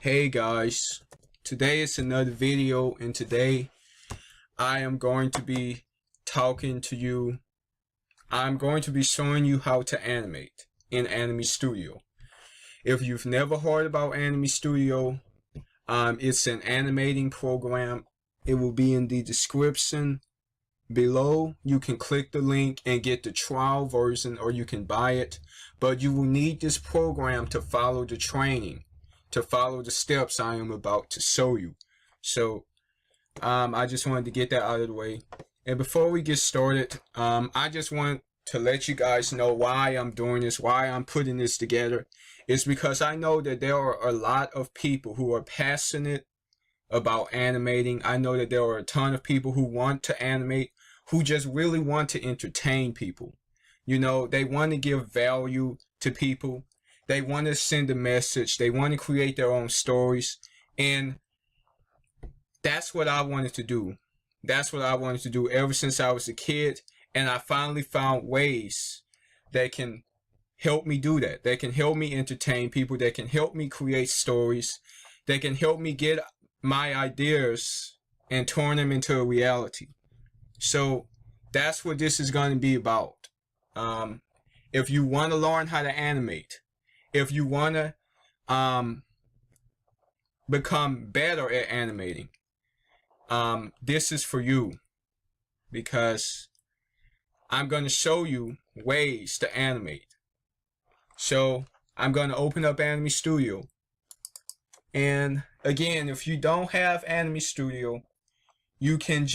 Hey guys, today is another video, and today I am going to be talking to you. I'm going to be showing you how to animate in Animate Studio. If you've never heard about Animate Studio, it's an animating program. It will be in the description below. You can click the link and get the trial version, or you can buy it, but you will need this program to follow the training, to follow the steps I am about to show you. So I just wanted to get that out of the way. And before we get started, I just want to let you guys know why I'm doing this, why I'm putting this together. It's because I know that there are a lot of people who are passionate about animating. I know that there are a ton of people who want to animate, who just really want to entertain people. You know, they want to give value to people. They want to send a message. They want to create their own stories. And that's what I wanted to do. That's what I wanted to do ever since I was a kid. And I finally found ways that can help me do that. That can help me entertain people. That can help me create stories. That can help me get my ideas and turn them into a reality. So that's what this is going to be about. If you want to learn how to animate, if you want to become better at animating, this is for you, because I'm going to show you ways to animate. So I'm going to open up Animate Studio. And again, if you don't have Animate Studio, you can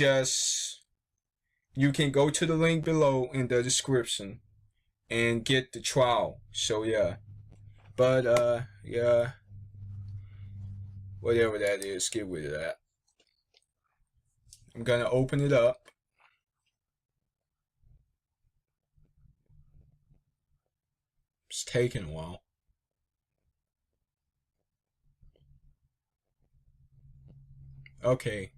go to the link below in the description and get the trial. So yeah. But yeah, whatever that is, get rid of that. I'm gonna open it up. It's taking a while. Okay.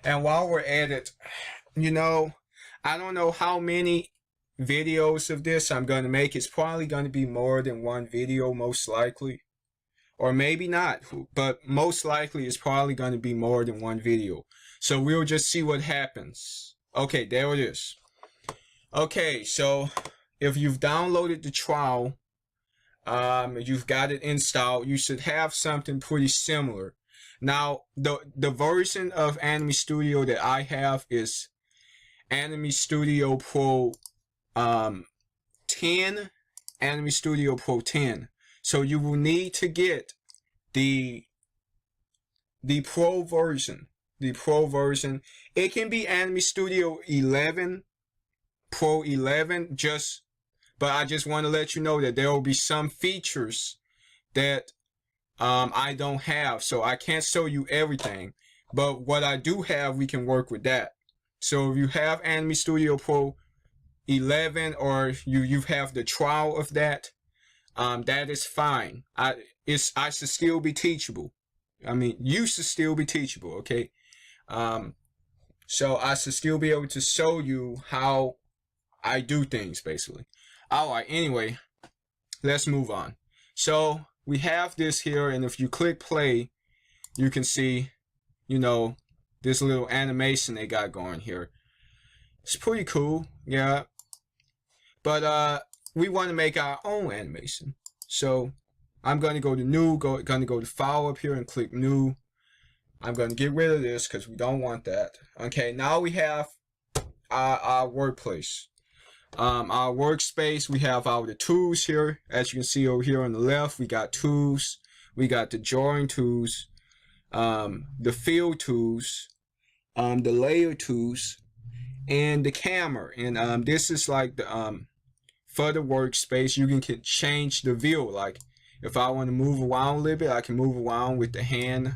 And while we're at it, you know, I don't know how many videos of this I'm going to make. It's probably going to be more than one video, most likely. Or maybe not, but most likely it's probably going to be more than one video. So we'll just see what happens. Okay, there it is. Okay, so if you've downloaded the trial, you've got it installed, you should have something pretty similar. Now, the version of Animate Studio that I have is Animate Studio Pro 10, Animate Studio Pro 10. So you will need to get the Pro version. The Pro version. It can be Animate Studio 11, Pro 11, but I just want to let you know that there will be some features that I don't have, so I can't show you everything. But what I do have, we can work with that. So if you have Animate Studio Pro 11, or you have the trial of that, that is fine. I should still be teachable. I mean, you should still be teachable, okay? So I should still be able to show you how I do things, basically. Alright, anyway, let's move on. So we have this here, and if you click play, you can see, you know, this little animation they got going here. It's pretty cool, yeah. But we want to make our own animation. So I'm going to go to new, going to go to file up here and click new. I'm going to get rid of this because we don't want that. Okay, now we have our workplace. Our workspace, we have the tools here. As you can see over here on the left, we got tools. We got the drawing tools, the fill tools, the layer tools, and the camera. And this is like the for the workspace, you can change the view. Like if I want to move around a little bit, I can move around with the hand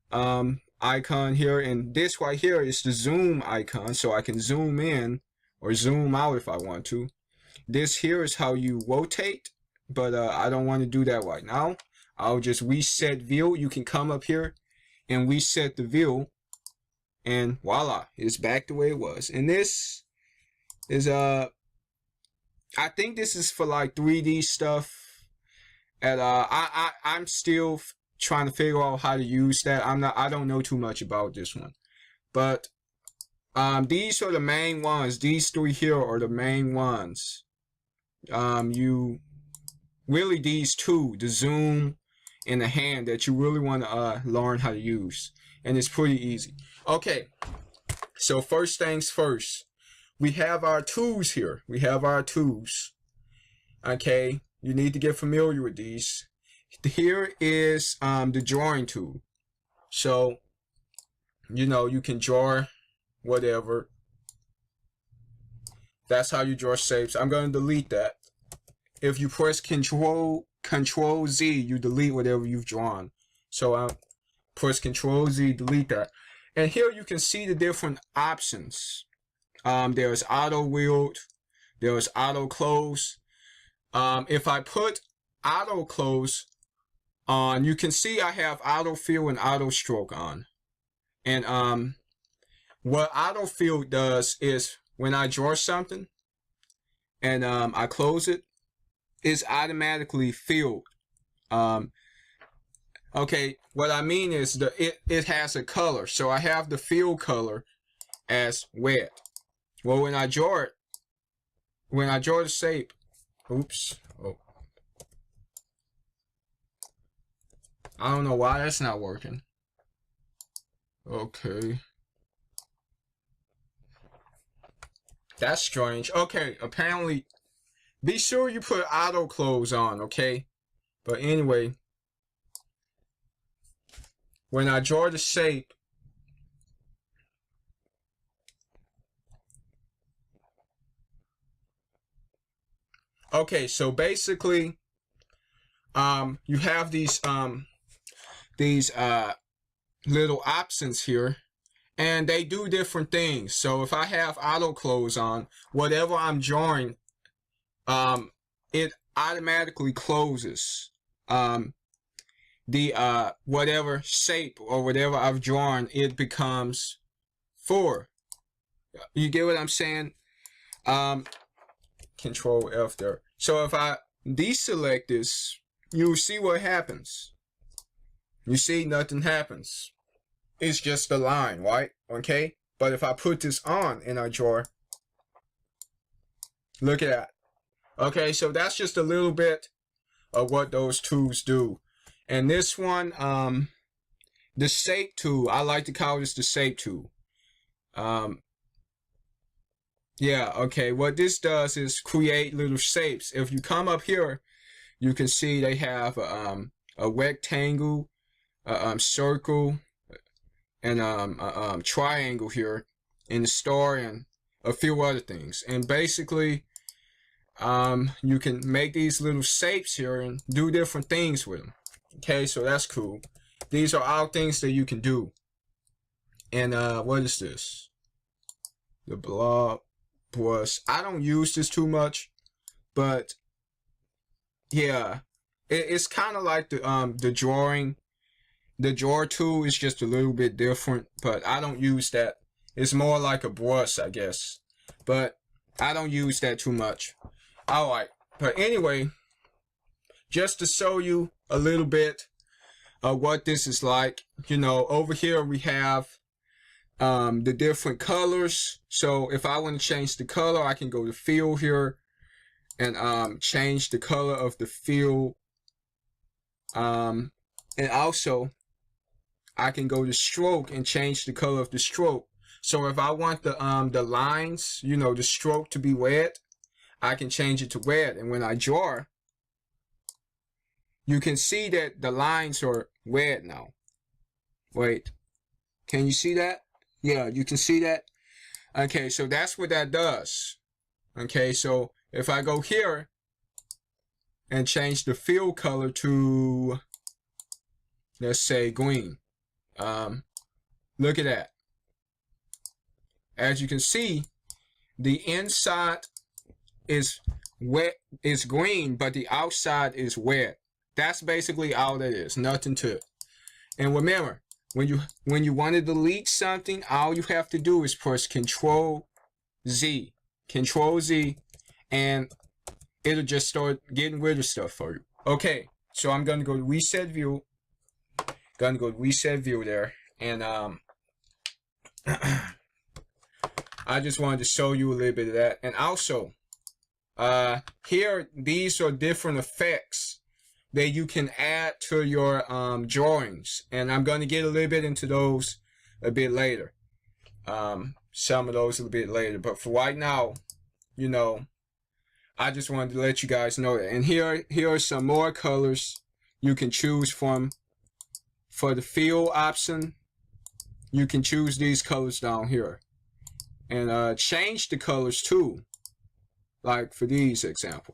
icon here. And this right here is the zoom icon, so I can zoom in or zoom out if I want to. This here is how you rotate, but I don't want to do that right now. I'll just reset view. You can come up here and reset the view, and voila, it's back the way it was. And this is I think this is for like 3D stuff. And I'm still trying to figure out how to use that. I don't know too much about this one, but these are the main ones. These three here are the main ones. These two, the zoom and the hand, that you really want to learn how to use, and it's pretty easy. Okay, so first things first, we have our tools here. We have our tools. Okay, you need to get familiar with these. Here is the drawing tool. So, you know, you can draw whatever. That's how you draw shapes. I'm going to delete that. If you press Control Z, you delete whatever you've drawn. So I press Control Z, delete that. And here you can see the different options. There's auto wield, there's auto close. If I put auto close on, you can see I have auto fill and auto stroke on. And what auto fill does is when I draw something and I close it, it's automatically filled. Okay, what I mean is it has a color. So I have the fill color as wet. Well, when I draw the shape, oops. Oh. I don't know why that's not working. Okay. That's strange. Okay, apparently, be sure you put auto close on, okay? But anyway, when I draw the shape, okay, so basically, you have these little options here, and they do different things. So if I have auto close on, whatever I'm drawing, it automatically closes. Whatever shape or whatever I've drawn, it becomes 4. You get what I'm saying? Control F there. So if I deselect this, you'll see what happens. You see, nothing happens. It's just a line, right? Okay? But if I put this on and I draw, look at that. Okay, so that's just a little bit of what those tools do. And this one, the shape tool, I like to call this the shape tool. Yeah, okay, what this does is create little shapes. If you come up here, you can see they have a rectangle, circle, and triangle here, and the star, and a few other things. And basically, you can make these little shapes here and do different things with them. Okay, so that's cool. These are all things that you can do. And what is this? The blob brush. I don't use this too much, but yeah, it's kind of like the drawing. The drawer tool is just a little bit different, but I don't use that. It's more like a brush, I guess, but I don't use that too much. All right, but anyway, just to show you a little bit of what this is like, you know, over here we have the different colors. So if I want to change the color, I can go to fill here and change the color of the fill. And also I can go to stroke and change the color of the stroke. So if I want the lines, you know, the stroke to be red, I can change it to red. And when I draw, you can see that the lines are red now. Wait, can you see that? Yeah, you can see that. Okay, so that's what that does. Okay, so if I go here and change the fill color to, let's say, green, look at that. As you can see, the inside is wet, is green, but the outside is wet. That's basically all that is, nothing to it. And remember, when you want to delete something, all you have to do is press Control Z, and it'll just start getting rid of stuff for you. Okay, so I'm going to go to Reset View, Gonna go reset view there, and I just wanted to show you a little bit of that. And also, here, these are different effects that you can add to your drawings, and I'm going to get a little bit into those a bit later. Some of those a little bit later, but for right now, you know, I just wanted to let you guys know that. And here are some more colors you can choose from. For the fill option, you can choose these colors down here, and change the colors too. Like for these example,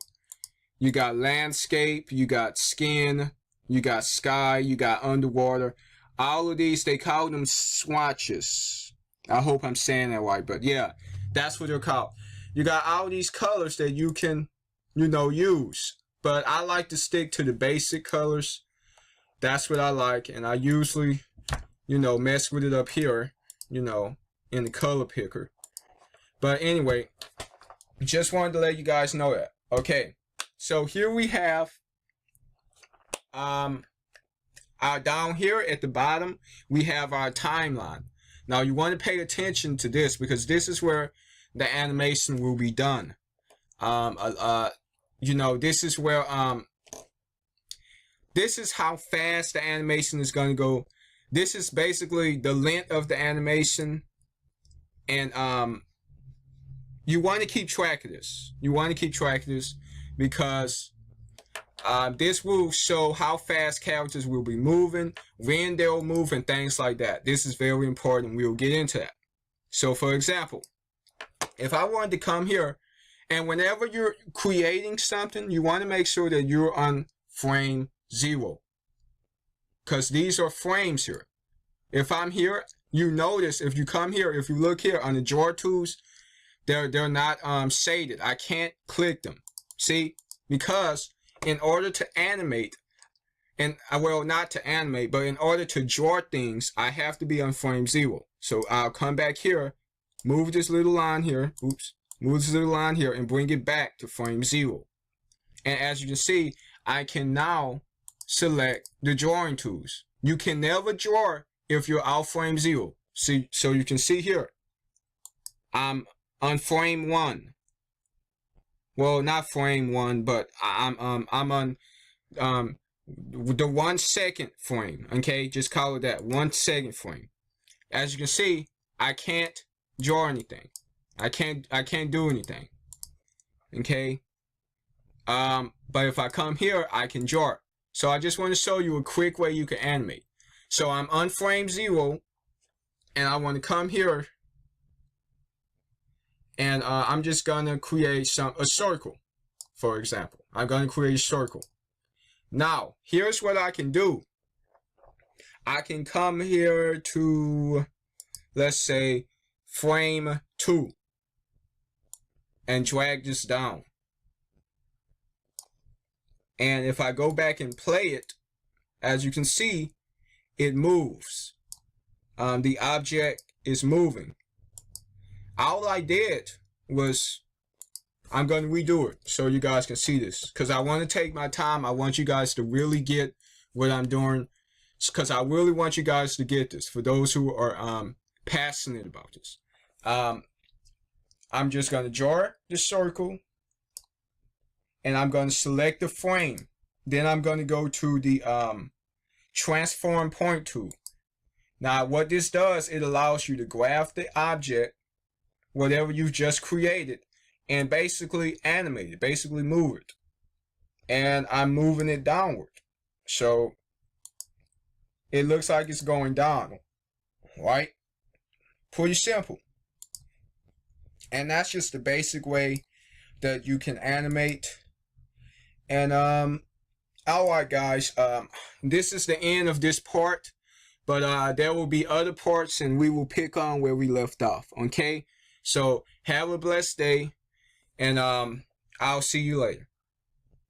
you got landscape, you got skin, you got sky, you got underwater. All of these, they call them swatches. I hope I'm saying that right, but yeah, that's what they're called. You got all these colors that you can, you know, use. But I like to stick to the basic colors. That's what I like, and I usually, you know, mess with it up here, you know, in the color picker. But anyway, just wanted to let you guys know that. Okay, so here we have down here at the bottom, we have our timeline. Now you want to pay attention to this, because this is where the animation will be done. You know, this is where this is how fast the animation is going to go. This is basically the length of the animation, and you want to keep track of this. You want to keep track of this because this will show how fast characters will be moving, when they'll move, and things like that. This is very important. We'll get into that. So for example, if I wanted to come here, and whenever you're creating something, you want to make sure that you're on frame 0, because these are frames here. If I'm here, you notice if you come here, if you look here on the drawer tools, they're not shaded. I can't click them. See, because in order to animate, and well, not to animate, but in order to draw things, I have to be on frame 0. So I'll come back here, move this little line here, oops, move this little line here, and bring it back to frame 0. And as you can see, I can now select the drawing tools. You can never draw if you're out frame 0. See, so you can see here, I'm on frame 1. Well, not frame 1, but I'm on the 1 second frame. Okay, just call it that, 1 second frame. As you can see, I can't draw anything. I can't do anything. Okay. But if I come here, I can draw it. So I just want to show you a quick way you can animate. So I'm on frame 0, and I want to come here, and I'm just gonna create a circle, for example. I'm gonna create a circle. Now, here's what I can do. I can come here to, let's say, frame 2, and drag this down. And if I go back and play it, as you can see, it moves. The object is moving. All I did was, I'm going to redo it so you guys can see this, because I want to take my time. I want you guys to really get what I'm doing, because I really want you guys to get this, for those who are passionate about this. I'm just going to draw the circle, and I'm going to select the frame. Then I'm going to go to the transform point tool. Now what this does, it allows you to grab the object, whatever you just created, and basically animate it, basically move it. And I'm moving it downward, so it looks like it's going down, right? Pretty simple. And that's just the basic way that you can animate. And alright guys, this is the end of this part, but there will be other parts, and we will pick on where we left off. Okay, so have a blessed day, and I'll see you later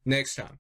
next time.